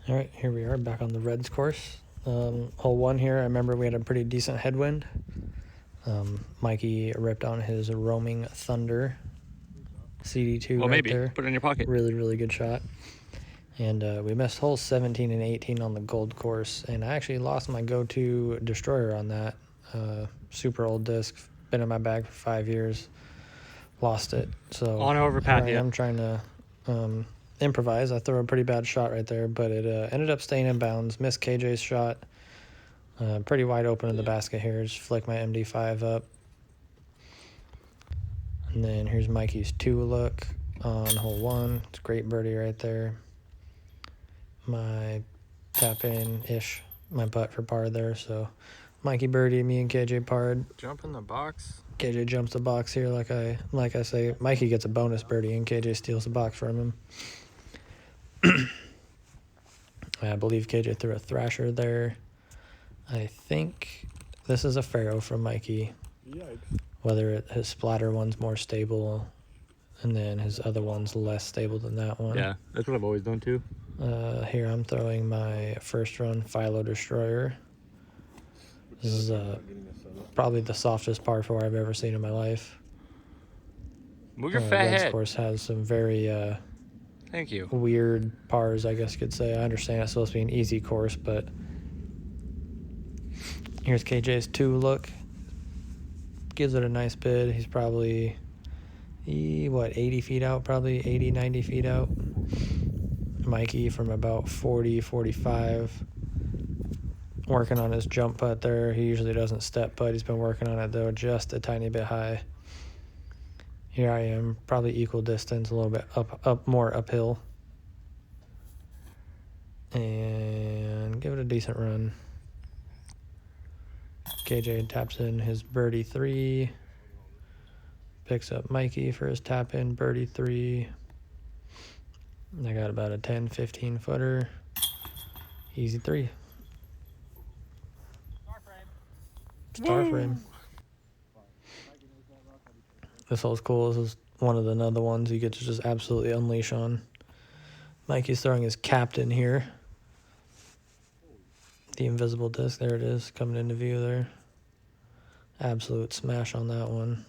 All right, here we are back on the Reds course. Hole 1 here, I remember we had a pretty decent headwind. Mikey ripped on his Roaming Thunder CD2 right maybe. there. Put it in your pocket. Really, really good shot. And we missed holes 17 and 18 on the gold course, and I actually lost my go-to destroyer on that. Super old disc, been in my bag for 5 years. Lost it. So On overpath, here I am trying to improvise. I throw a pretty bad shot right there, but it ended up staying in bounds. Missed KJ's shot. Pretty wide open in the basket here. Just flick my MD5 up. And then here's Mikey's 2 look on hole 1. It's a great birdie right there. My tap in-ish, my putt for par there. So Mikey birdie, me and KJ parred. Jump in the box. KJ jumps the box here like I say. Mikey gets a bonus birdie and KJ steals the box from him. I believe KJ threw a thrasher there. I think this is a Pharaoh from Mikey. Yikes. Whether his splatter one's more stable and then his other one's less stable than that one. Yeah, that's what I've always done too. Here I'm throwing my first run Philo Destroyer. This is probably the softest par 4 I've ever seen in my life. Move your fat Reds head. course has some very Thank you. weird pars, I guess you could say. I understand it's supposed to be an easy course, but here's KJ's 2 look. Gives it a nice bid. He's probably 80 feet out, probably 80, 90 feet out. Mikey from about 40, 45. Working on his jump putt there. He usually doesn't step putt. He's been working on it, though, just a tiny bit high. Here I am, probably equal distance, a little bit more uphill. And give it a decent run. KJ taps in his birdie 3. Picks up Mikey for his tap in birdie 3. I got about a 10, 15 footer. Easy 3. Star frame. This hole's cool. This is one of the other ones you get to just absolutely unleash on. Mikey's throwing his captain here. The invisible disc, there it is, coming into view there. Absolute smash on that one.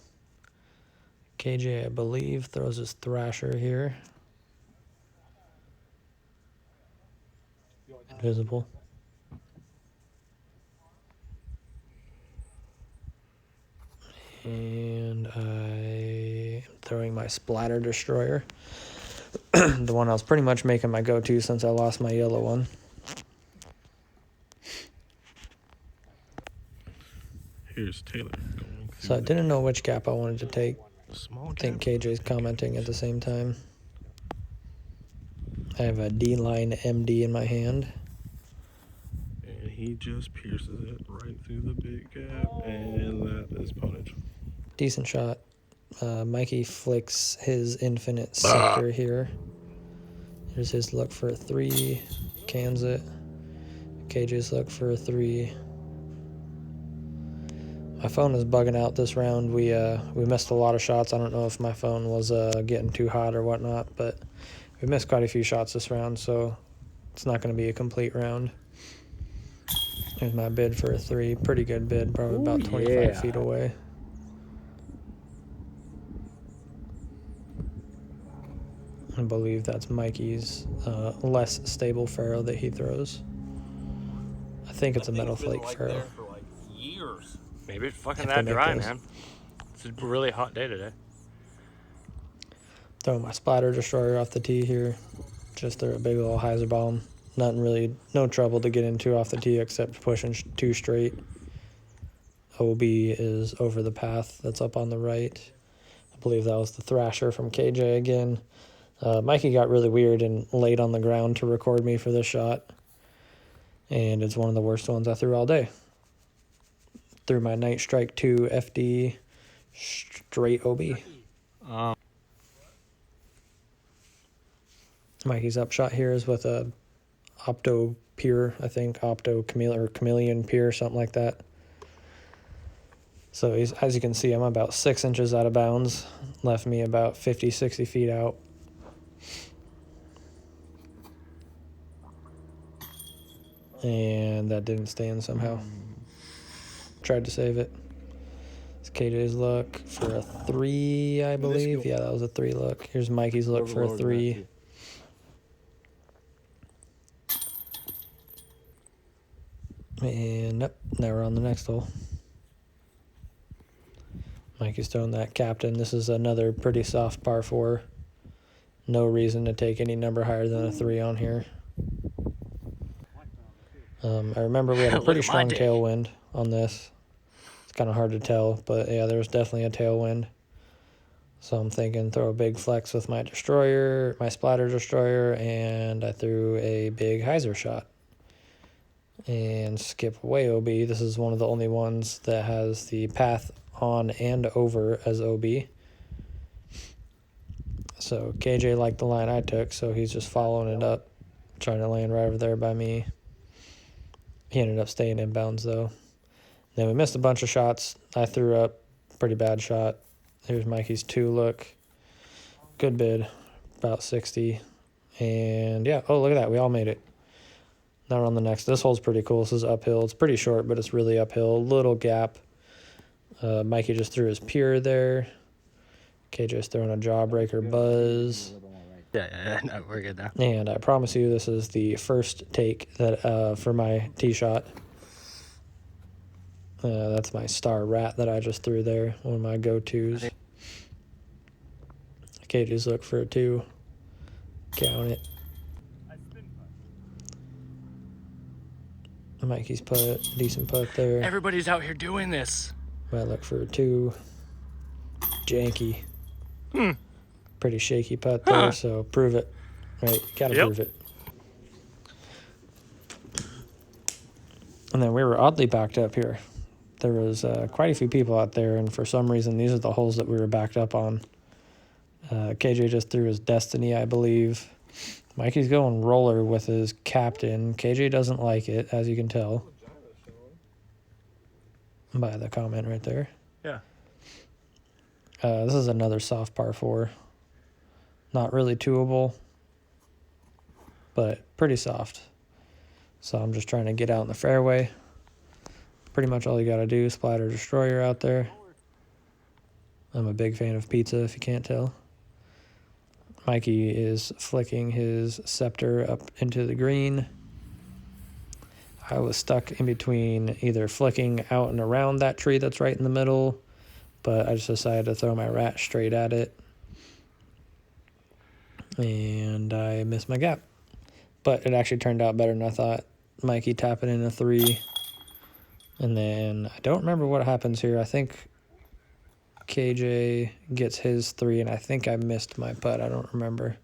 KJ, I believe, throws his thrasher here. Invisible. And I am throwing my splatter destroyer. The one I was pretty much making my go-to since I lost my yellow one. Here's Taylor. So I didn't know which gap I wanted to take. Small I think gap. KJ's commenting at the same time. I have a D-line MD in my hand. And he just pierces it right through the big gap, and that is punnage. Decent shot. Mikey flicks his infinite scepter here. Here's his look for a 3. Cans it. KJ's look for a 3. My phone is bugging out this round. We missed a lot of shots. I don't know if my phone was getting too hot or whatnot, but we missed quite a few shots this round, so it's not going to be a complete round. Here's my bid for a 3. Pretty good bid, probably about 25 feet away. I believe that's Mikey's less stable Pharaoh that he throws. I think it's a metal flake Pharaoh. For like years. Maybe it's fucking If that they make dry, those. man. It's a really hot day today. Throwing my splatter destroyer off the tee here. Just throw a big old hyzer bomb. Nothing really, no trouble to get into off the tee except pushing 2 straight. OB is over the path that's up on the right. I believe that was the thrasher from KJ again. Mikey got really weird and laid on the ground to record me for this shot. And it's one of the worst ones I threw all day. Threw my Night Strike 2 FD straight OB. Mikey's upshot here is with a Opto Pier, I think. Opto Chameleon Pier, something like that. So he's, as you can see, I'm about 6 inches out of bounds. Left me about 50, 60 feet out. and that didn't stay in somehow. Tried to save it. It's KJ's look for a 3, I believe. Yeah, that was a 3 look. Here's Mikey's look for a 3. And nope, now we're on the next hole. Mikey's throwing that captain. This is another pretty soft par 4. No reason to take any number higher than a 3 on here. I remember we had a Look pretty at my strong day. tailwind on this. It's kind of hard to tell, but yeah, there was definitely a tailwind. So I'm thinking throw a big flex with my destroyer, my splatter destroyer, and I threw a big hyzer shot. And skip way OB. This is one of the only ones that has the path on and over as OB. So KJ liked the line I took, so he's just following it up, trying to land right over there by me. He ended up staying inbounds though. Then we missed a bunch of shots. I threw up pretty bad shot. Here's Mikey's 2 look. Good bid, about 60. And yeah, oh look at that, we all made it. Now we're on the next. This hole's pretty cool. This is uphill. It's pretty short, but it's really uphill. Little gap. Mikey just threw his pure there. KJ's throwing a jawbreaker buzz. Yeah, no, we're good now. And I promise you, this is the first take that for my tee shot. That's my star rat that I just threw there. One of my go-tos. KJ's look for a 2. Count it. Mikey's putt, decent putt there. Everybody's out here doing this. Might look for a 2. Janky. Pretty shaky putt there, so prove it. Right, gotta Yep. prove it. And then we were oddly backed up here. There was quite a few people out there, and for some reason, these are the holes that we were backed up on. KJ just threw his Destiny, I believe. Mikey's going roller with his captain. KJ doesn't like it, as you can tell by the comment right there. Yeah. This is another soft par 4. Not really twoable, but pretty soft. So I'm just trying to get out in the fairway. Pretty much all you got to do, splatter destroyer out there. I'm a big fan of pizza, if you can't tell. Mikey is flicking his scepter up into the green. I was stuck in between either flicking out and around that tree that's right in the middle, but I just decided to throw my rat straight at it. And I missed my gap. But it actually turned out better than I thought. Mikey tapping in a 3. And then I don't remember what happens here. I think KJ gets his 3, and I think I missed my putt. I don't remember.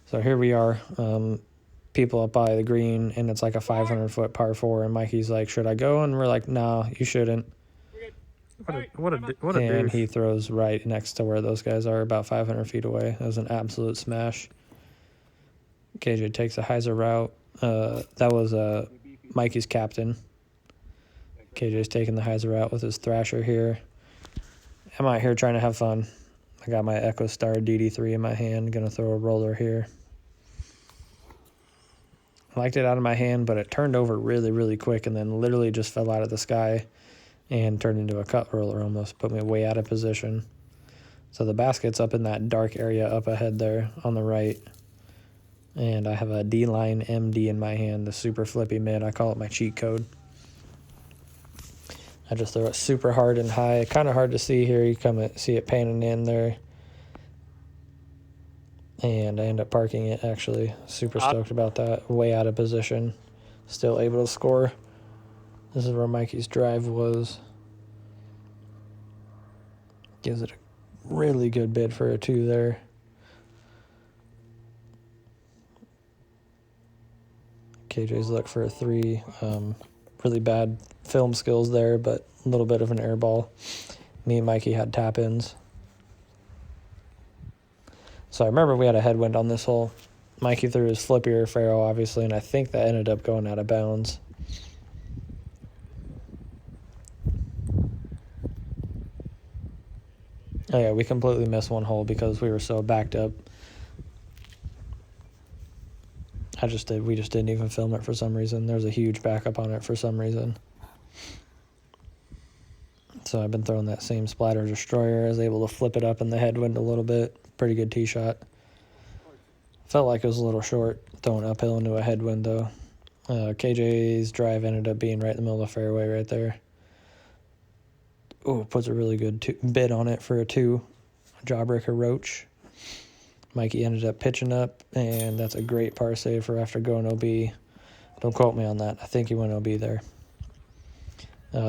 So here we are. People up by the green, and it's like a 500-foot par 4. And Mikey's like, should I go? And we're like, no, you shouldn't. What a And douche. he throws right next to where those guys are, about 500 feet away. That was an absolute smash. KJ takes a hyzer route. That was Mikey's captain. KJ's taking the hyzer route with his thrasher here. I'm out here trying to have fun. I got my Echo Star DD3 in my hand. Gonna throw a roller here. I liked it out of my hand, but it turned over really, really quick and then literally just fell out of the sky and turned into a cut roller almost. Put me way out of position. So the basket's up in that dark area up ahead there on the right. And I have a D-line MD in my hand, the super flippy mid. I call it my cheat code. I just throw it super hard and high. Kind of hard to see here. You come and see it panning in there. And I end up parking it, actually. Super stoked about that. Way out of position. Still able to score. This is where Mikey's drive was. Gives it a really good bid for a 2 there. KJ's look for a 3. Really bad film skills there, but a little bit of an air ball. Me and Mikey had tap-ins. So I remember we had a headwind on this hole. Mikey threw his flippier Pharaoh, obviously, and I think that ended up going out of bounds. Oh yeah, we completely missed one hole because we were so backed up. We just didn't even film it for some reason. There's a huge backup on it for some reason. So I've been throwing that same splatter destroyer. I was able to flip it up in the headwind a little bit. Pretty good tee shot. Felt like it was a little short throwing uphill into a headwind though. KJ's drive ended up being right in the middle of the fairway right there. Oh, puts a really good bid on it for a 2. Jawbreaker roach. Mikey ended up pitching up, and that's a great par save for after going OB. Don't quote me on that. I think he went OB there.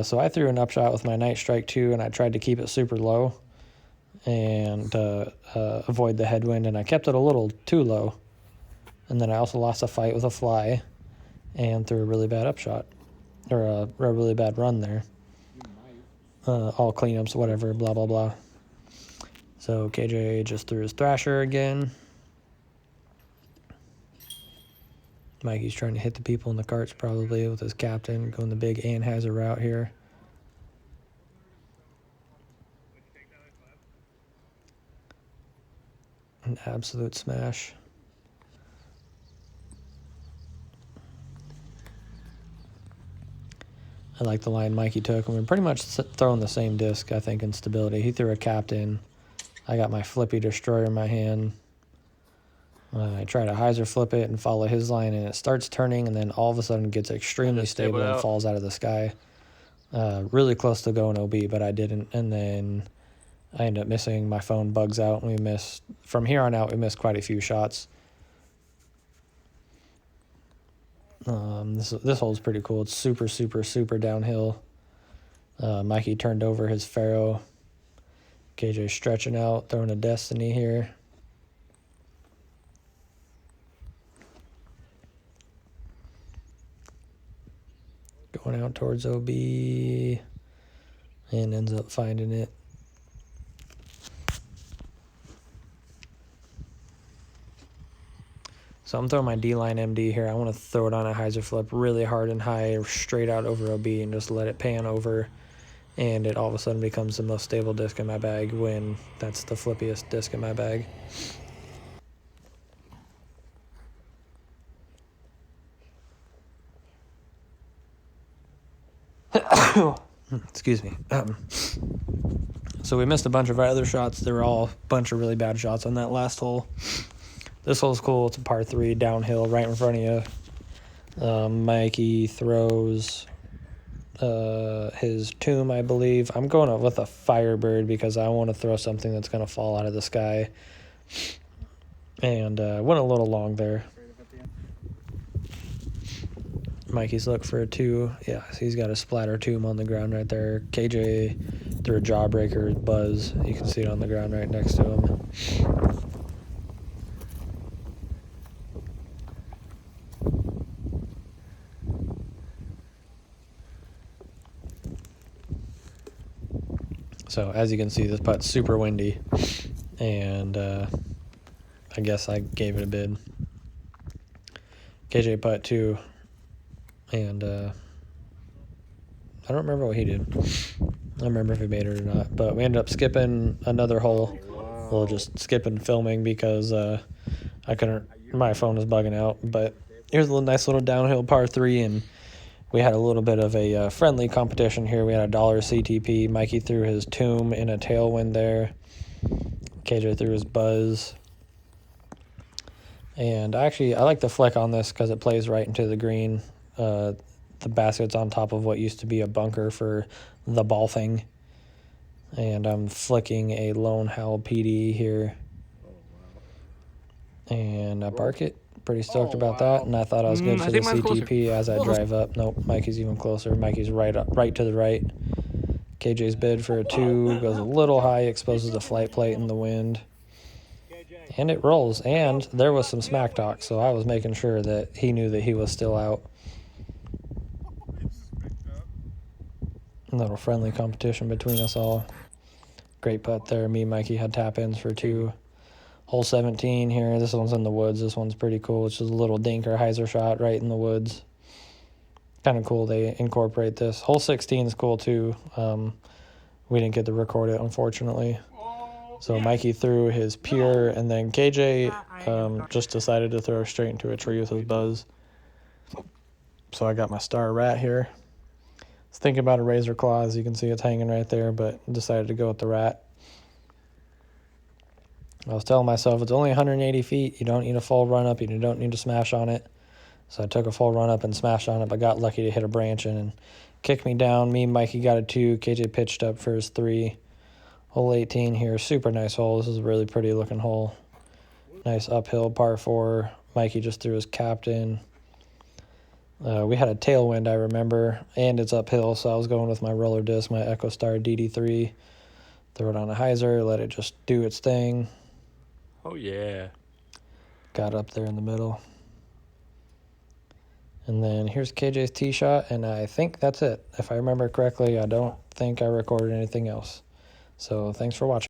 So I threw an upshot with my night strike 2, and I tried to keep it super low and avoid the headwind, and I kept it a little too low. And then I also lost a fight with a fly and threw a really bad upshot, or a really bad run there. All cleanups, whatever, blah, blah, blah. So KJ just threw his thrasher again. Mikey's trying to hit the people in the carts probably with his captain, going the big Anheuser route here. An absolute smash. I like the line Mikey took, and we're pretty much throwing the same disc, I think, in stability. He threw a captain. I got my flippy destroyer in my hand. I try to hyzer flip it and follow his line, and it starts turning, and then all of a sudden gets extremely stable and falls out of the sky. Really close to going OB, but I didn't. And then I end up missing. My phone bugs out, and we missed. From here on out, we missed quite a few shots. This hole's pretty cool. It's super, super, super downhill. Mikey turned over his faro. KJ stretching out, throwing a destiny here. Going out towards OB and ends up finding it. So I'm throwing my D-line MD here. I want to throw it on a hyzer flip really hard and high, straight out over OB, and just let it pan over. And it all of a sudden becomes the most stable disc in my bag when that's the flippiest disc in my bag. Excuse me. So we missed a bunch of our other shots. There were all a bunch of really bad shots on that last hole. This hole's cool. It's a par 3 downhill right in front of you. Mikey throws his tomb, I believe. I'm going up with a Firebird because I want to throw something that's going to fall out of the sky. And went a little long there. Mikey's looking for a 2. Yeah, he's got a splatter tomb on the ground right there. KJ threw a jawbreaker buzz. You can see it on the ground right next to him. So as you can see, this putt's super windy, and I guess I gave it a bid. KJ putt 2, and I don't remember what he did. I don't remember if he made it or not, but we ended up skipping another hole. Well, just skipping filming because I couldn't. My phone was bugging out. But here's a nice little downhill par 3, and we had a little bit of a friendly competition here. We had $1 CTP. Mikey threw his tomb in a tailwind there. KJ threw his buzz. And I like the flick on this because it plays right into the green. The basket's on top of what used to be a bunker for the ball thing. And I'm flicking a Lone Howl PD here. And I park it. Pretty stoked about that, and I thought I was good for the CTP as I drive up. Nope, Mikey's even closer. Mikey's right to the right. KJ's bid for a 2 goes a little high, exposes the flight plate in the wind, and it rolls. And there was some smack talk, so I was making sure that he knew that he was still out. A little friendly competition between us all. Great putt there. Me and Mikey had tap-ins for 2. Hole 17 here. This one's in the woods. This one's pretty cool. It's just a little dinker hyzer shot right in the woods. Kind of cool they incorporate this. Hole 16 is cool too. We didn't get to record it, unfortunately. So Mikey threw his pure, and then KJ just decided to throw straight into a tree with his buzz. So I got my star rat here. I was thinking about a razor claw, as you can see it's hanging right there, but decided to go with the rat. I was telling myself it's only 180 feet. You don't need a full run up. You don't need to smash on it. So I took a full run up and smashed on it, but got lucky to hit a branch and kicked me down. Me and Mikey got a 2. KJ pitched up for his 3. Hole 18 here, super nice hole. This is a really pretty looking hole. Nice uphill par 4. Mikey just threw his captain. We had a tailwind, I remember, and it's uphill, so I was going with my roller disc, my EchoStar DD3. Throw it on a hyzer, let it just do its thing. Oh, yeah. Got up there in the middle. And then here's KJ's tee shot, and I think that's it. If I remember correctly, I don't think I recorded anything else. So thanks for watching.